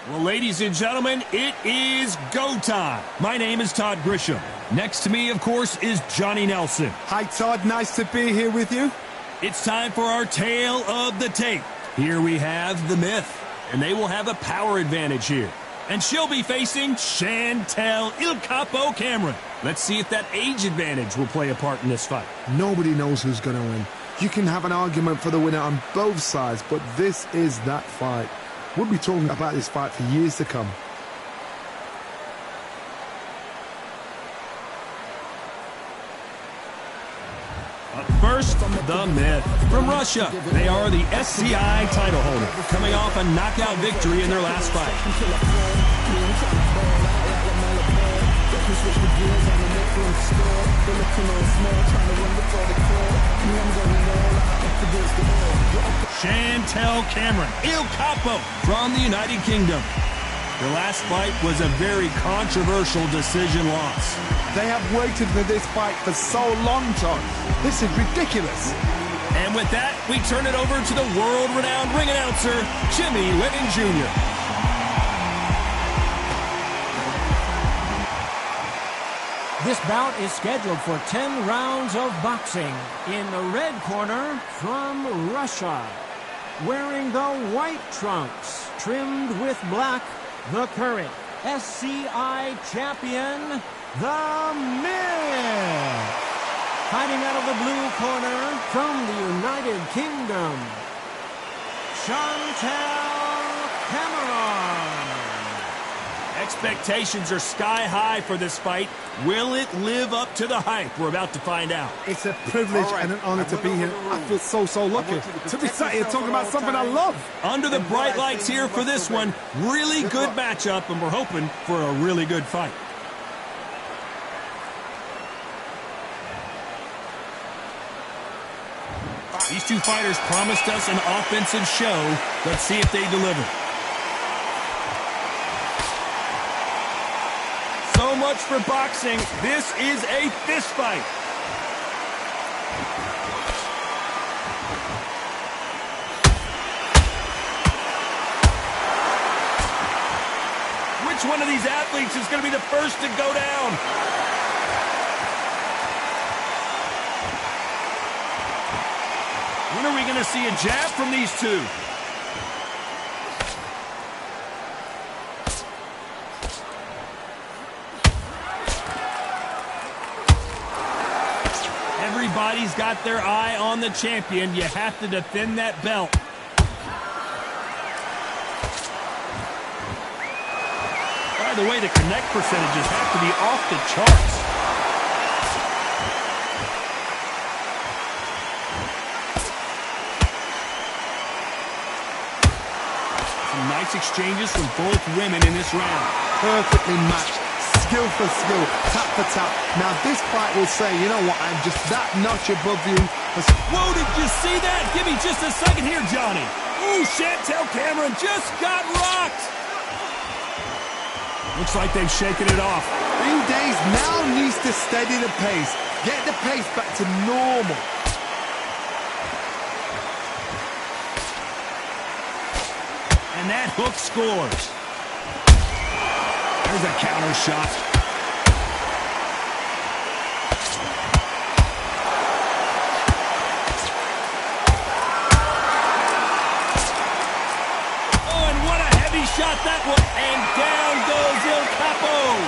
Well, ladies and gentlemen, it is go time. My name is Todd Grisham. Next to me, of course, is Johnny Nelson. Hi, Todd. Nice to be here with you. It's time for our tale of the tape. Here we have the Myth, and they will have a power advantage here. And she'll be facing Chantel Il Capo Cameron. Let's see if that age advantage will play a part in this fight. Nobody knows who's going to win. You can have an argument for the winner on both sides, but this is that fight. We'll be talking about this fight for years to come. Up first, the Myth. From Russia, they are the SCI title holder, coming off a knockout victory in their last fight. Chantel Cameron, Il Capo, from the United Kingdom. Their last fight was a very controversial decision loss. They have waited for this fight for so long, Todd. This is ridiculous. And with that, we turn it over to the world-renowned ring announcer, Jimmy Lennon Jr. This bout is scheduled for 10 rounds of boxing. In the red corner, from Russia, wearing the white trunks, trimmed with black, the current SCI champion, the Myth. Fighting out of the blue corner, from the United Kingdom, Chantel Cameron. Expectations are sky high for this fight. Will it live up to the hype? We're about to find out. It's a privilege and an honor to be here. I feel so lucky to be sat here talking about something I love. Under the bright lights here for this one, really good matchup, and we're hoping for a really good fight. These two fighters promised us an offensive show. Let's see if they deliver. So much for boxing. This is a fist fight. Which one of these athletes is going to be the first to go down? When are we going to see a jab from these two? Everybody's got their eye on the champion. You have to defend that belt. By the way, the connect percentages have to be off the charts. Some nice exchanges from both women in this round. Perfectly matched. Skill for skill, tap for tap. Now this fight will say, you know what, I'm just that notch above you. Whoa, did you see that? Give me just a second here, Johnny. Ooh, Chantel Cameron just got rocked. Looks like they've shaken it off. Few Days now needs to steady the pace. Get the pace back to normal. And that hook scores. There's a counter shot. Oh, and what a heavy shot that was. And down goes Il Capo.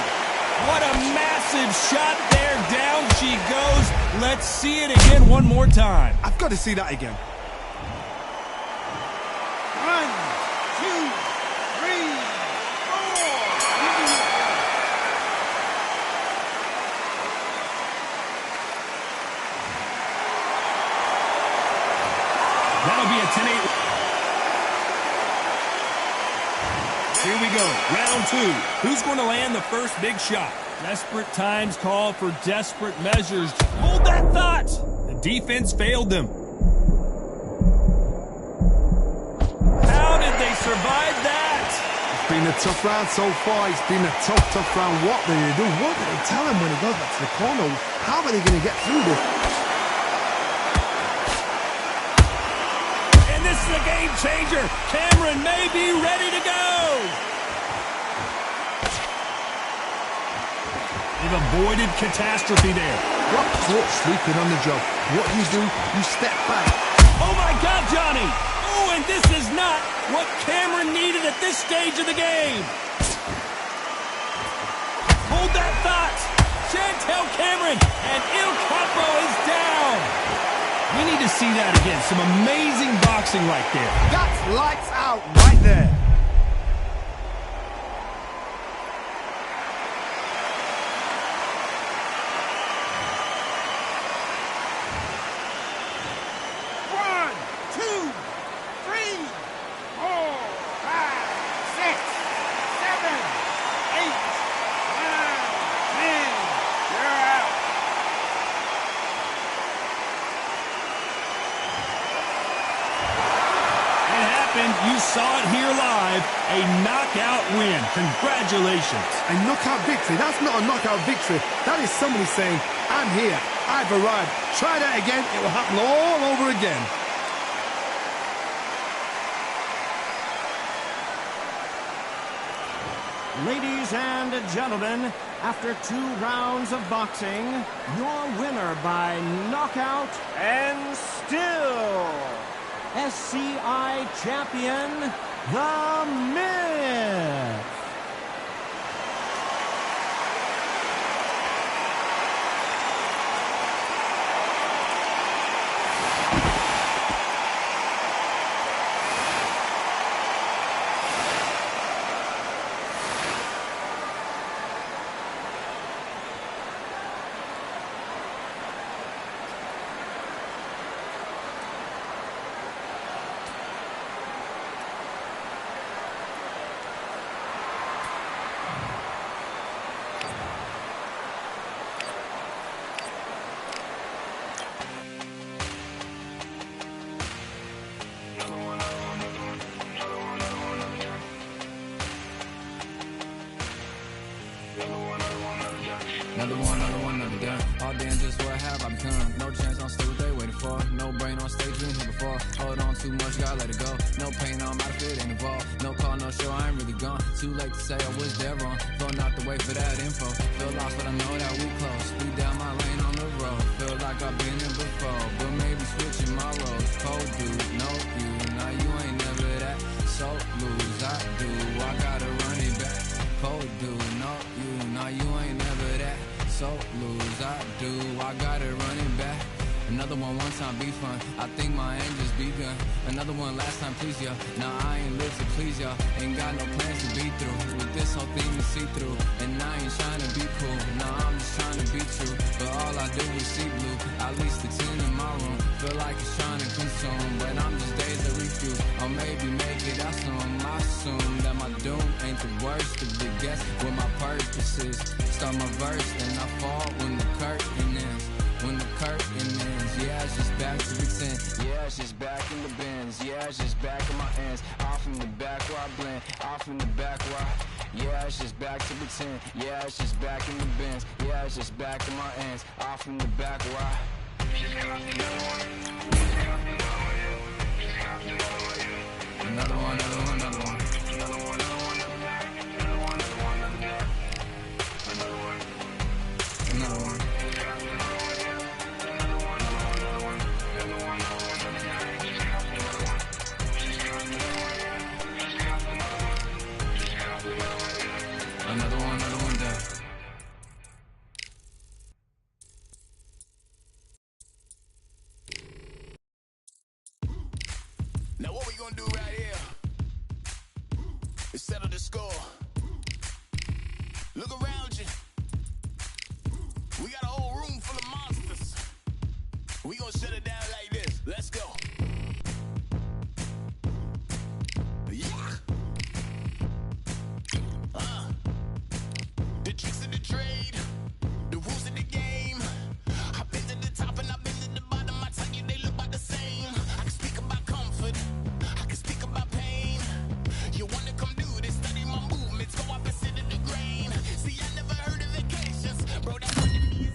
What a massive shot there. Down she goes. Let's see it again one more time. I've got to see that again. 1, 2, 3, 4. That'll be a 10-8. Here we go, round 2. Who's going to land the first big shot? Desperate times call for desperate measures. Hold that thought. The defense failed them. How did they survive that? It's been a tough round so far. It's been a tough round. What do they do? What do they tell him when he goes back to the corner? How are they going to get through this? And this is a game changer. Cameron may be ready to go. They've avoided catastrophe there. What caught sleeping on the job? What do? You step back. Oh my God, Johnny! Oh, and this is not what Cameron needed at this stage of the game. Hold that thought. Chantel Cameron, and Il Capo is down. We need to see that again. Some amazing boxing right there. That's lights out right there. You saw it here live, a knockout win. Congratulations. A knockout victory? That's not a knockout victory. That is somebody saying, I'm here, I've arrived. Try that again, it will happen all over again. Ladies and gentlemen, after 2 rounds of boxing, your winner by knockout and still SCI champion, The Myth. Another done. All damn, just what have I become? No chance, I'm still what they waiting for. No brain on stage, been here before. Hold on too much, gotta let it go. No pain, I'm out of it, ain't involved. No call, no show, I ain't really gone. Too late to say I was dead wrong. Going out the way for that info. Feel lost, but I know that we close. Speed down my lane on the road. Feel like I've been in before, but maybe switching my roles. Cold dude, no you, now you ain't never that. So lose, I do, I gotta run it back. Cold dude, no you, now you ain't never that. So lose, I do, I gotta run it back. Another one time be fun, I think my aim just begun. Another one last time please ya. Now I ain't live to please ya. Ain't got no plans to be through with this whole thing to see through. And I ain't trying to be cool, nah I'm just trying to be true. But all I do is see blue, at least the 10 in my room. Feel like it's trying to consume, but I'm just days to refuse. Or maybe make it out soon. I assume that my doom ain't the worst of the guess what my purpose is. Start my verse, then I fall when the curtain ends. When the curtain ends, yeah, it's just back to pretend. Yeah, it's just back in the bins. Yeah, it's just back in my ends. Off in the back where I blend. Off in the back where I... Yeah, it's just back to pretend. Yeah, it's just back in the bins. Yeah, it's just back in my ends. Off in the back where I... Another one, another one, another one. Another one, another one, another one, another one, another one. Another one. Another one down. Now what we gonna do right here is settle the score. Look around you. We got a whole room full of monsters. We gonna shut it down like this. Let's go. Yeah. The tricks of the trade, the rules of the game. I've been to the top and I've been to the bottom. I tell you they look about the same. I can speak about comfort, I can speak about pain. You wanna come do this, study my movements, go up and sit in the grain. See, I never heard of vacations, bro, that's what it means.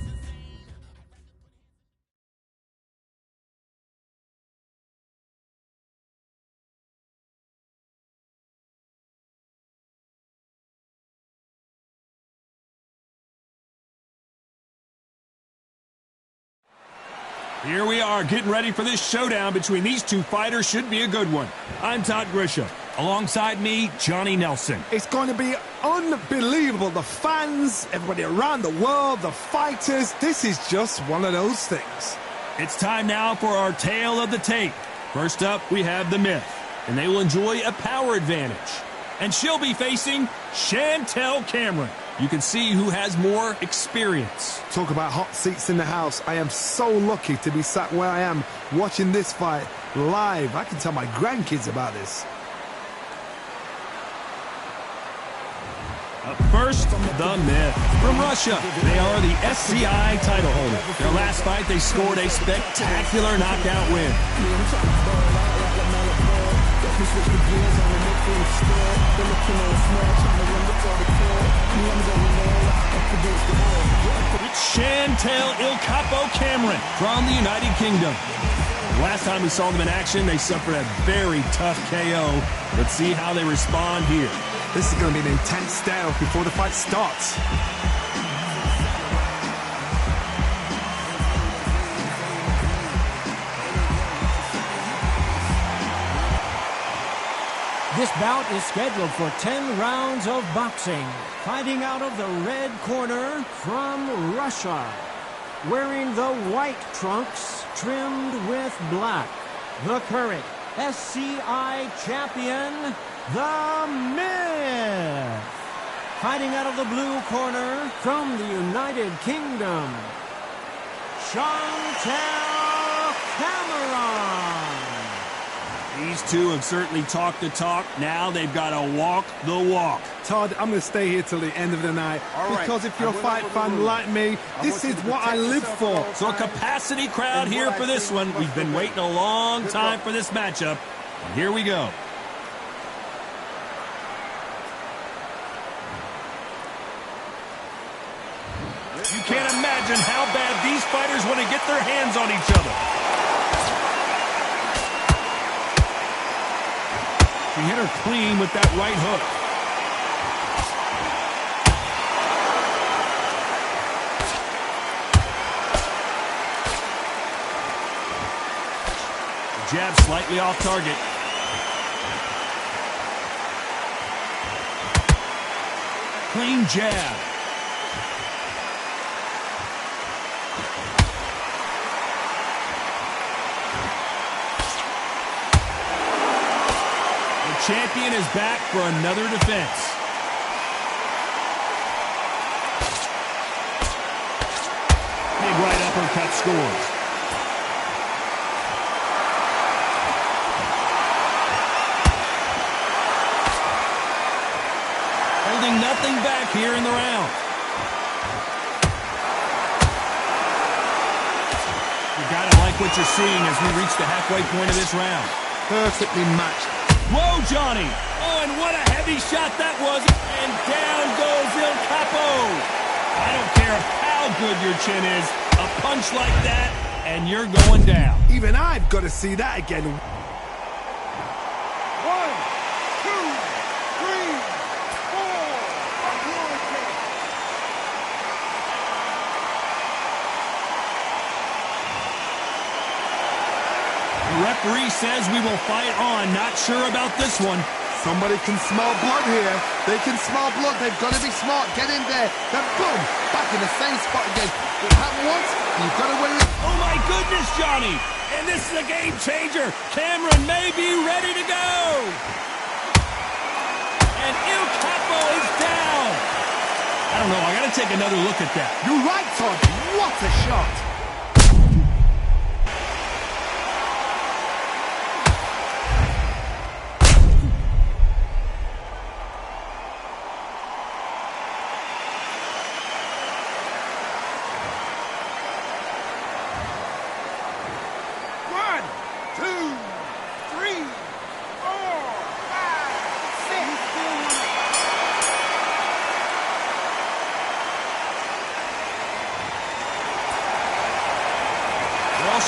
Here we are getting ready for this showdown between these two fighters. Should be a good one. I'm Todd Grisham. Alongside me, Johnny Nelson. It's going to be unbelievable. The fans, everybody around the world, the fighters. This is just one of those things. It's time now for our tale of the tape. First up, we have the Myth, and they will enjoy a power advantage. And she'll be facing Chantel Cameron. You can see who has more experience. Talk about hot seats in the house. I am so lucky to be sat where I am watching this fight live. I can tell my grandkids about this. Up first, the Myth. From Russia, they are the SCI title holder. Their last fight, they scored a spectacular knockout win. It's Chantel Il Capo Cameron from the United Kingdom. Last time we saw them in action, they suffered a very tough KO. Let's see how they respond here. This is going to be an intense stare before the fight starts. This bout is scheduled for 10 rounds of boxing. Fighting out of the red corner from Russia. Wearing the white trunks trimmed with black. The current SCI champion, the Myth. Fighting out of the blue corner from the United Kingdom, Chantel Cameron. These two have certainly talked the talk. Now they've got to walk the walk. Todd, I'm going to stay here till the end of the night. Because if you're a fight fan like me, this is what I live for. So a capacity crowd here for this one. We've been waiting a long time for this matchup. And here we go. You can't imagine how bad these fighters want to get their hands on each other. She hit her clean with that right hook. The jab slightly off target. Clean jab. Champion is back for another defense. Big right uppercut scores. Holding nothing back here in the round. You gotta like what you're seeing as we reach the halfway point of this round. Perfectly matched. Whoa, Johnny! Oh, and what a heavy shot that was. And down goes Il Capo. I don't care how good your chin is. A punch like that, and you're going down. Even I've got to see that again. 1, 2, 3, 4. The referee says we will fight on. Not sure about this one. Somebody can smell blood here. They can smell blood. They've got to be smart. Get in there. Then boom, back in the same spot again. It happened once. You've got to win it. Oh my goodness, Johnny! And this is a game changer. Cameron may be ready to go. And Il Capo is down. I don't know. I got to take another look at that. You're right, Todd. What a shot.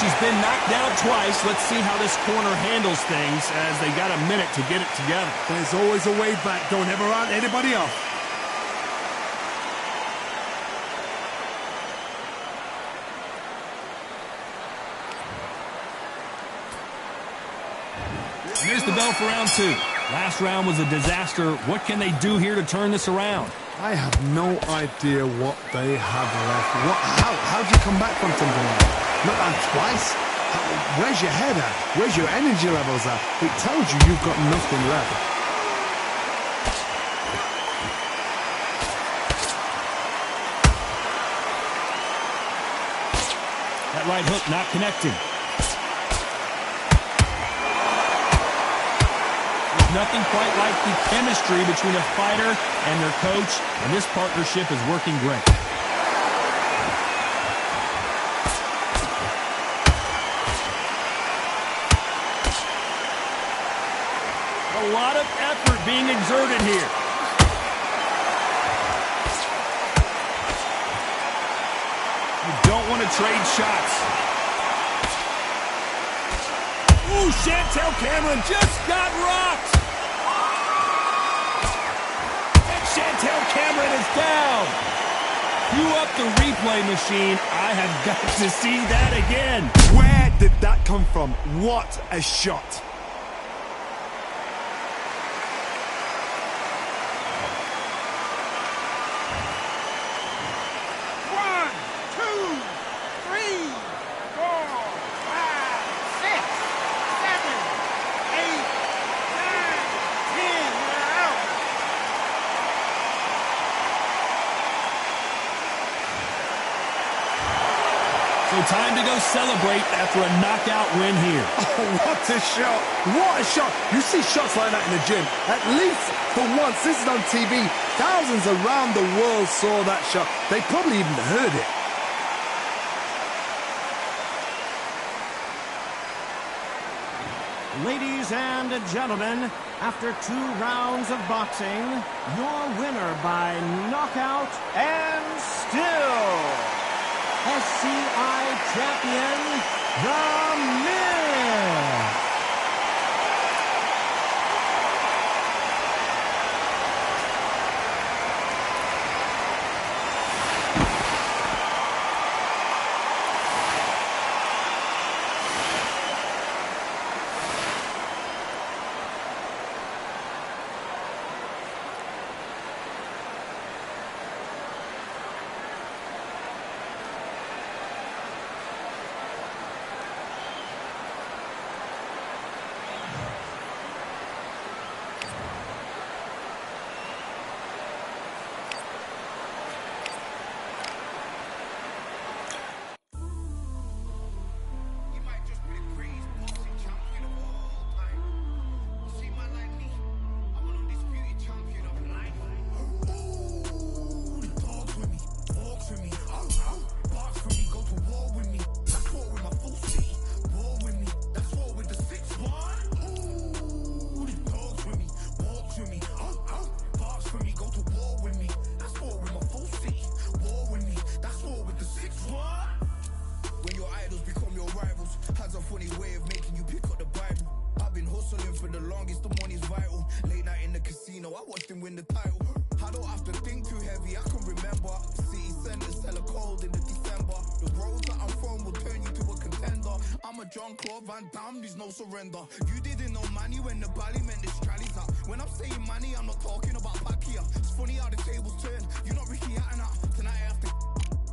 She's been knocked down twice. Let's see how this corner handles things as they got a minute to get it together. There's always a way back. Don't ever round anybody off. And there's the bell for round 2. Last round was a disaster. What can they do here to turn this around? I have no idea what they have left. How do you come back from something like that? Not down twice? Where's your head at? Where's your energy levels at? It tells you you've got nothing left. That right hook not connecting. There's nothing quite like the chemistry between a fighter and their coach, and this partnership is working great. A lot of effort being exerted here. You don't want to trade shots. Ooh, Chantel Cameron just got rocked. And Chantel Cameron is down. Cue up the replay machine. I have got to see that again. Where did that come from? What a shot. So time to go celebrate after a knockout win here. Oh, what a shot. What a shot. You see shots like that in the gym. At least for once, this is on TV. Thousands around the world saw that shot. They probably even heard it. Ladies and gentlemen, after 2 rounds of boxing, your winner by knockout and still SCI champion, The Myth. Surrender. You didn't know money when the bally meant this trally's up. When I'm saying money, I'm not talking about back here. It's funny how the tables turn. You're not Ricky Hatton out. Tonight I have to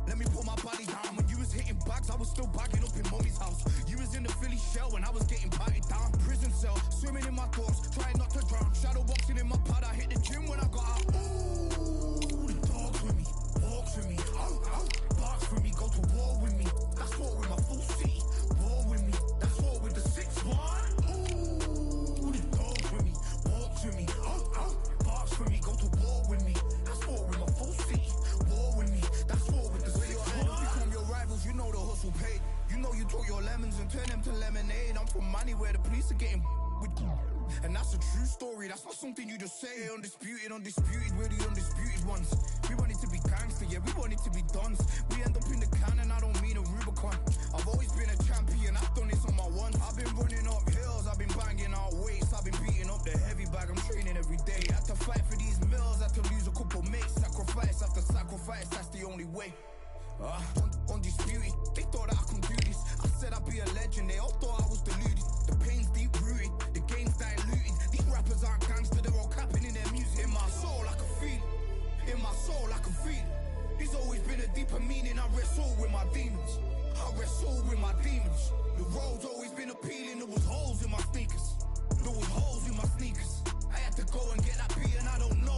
let me put my body down. When you was hitting bags, I was still bagging up in mommy's house. You was in the Philly shell when I was getting patted down. Prison cell, swimming in my thoughts, trying not to drown. Shadow boxing in my pad, I hit the gym when I got out. Ooh, the dogs with me, walks with me, barks with me, go to war with me. That's war with my full city. War with me, that's war with the 6-1. Ooh, the dogs with me, walks with me, barks with me, go to war with me. That's war with my full city. War with me, that's war with the 6-1. Become your rivals, you know the hustle paid. You know you took your lemons and turn them to lemonade. I'm from money where the police are getting with. And that's a true story, that's not something you just say. Undisputed, we're the undisputed ones. We want it to be gangster, yeah, we want it to be dons. We end up in the can and I don't mean a Rubicon. I've always been a champion, I've done this on my one. I've been running up hills, I've been banging out weights. I've been beating up the heavy bag, I'm training every day. Had to fight for these mills, had to lose a couple mates. Sacrifice after sacrifice, that's the only way. Undisputed, they thought that I could do this. I said I'd be a legend, they all thought I was deluded. The pain's deep rooted, the game's a deeper meaning. I wrestle with my demons. I wrestle with my demons. The road's always been appealing. There was holes in my sneakers. There was holes in my sneakers. I had to go and get that beat and I don't know.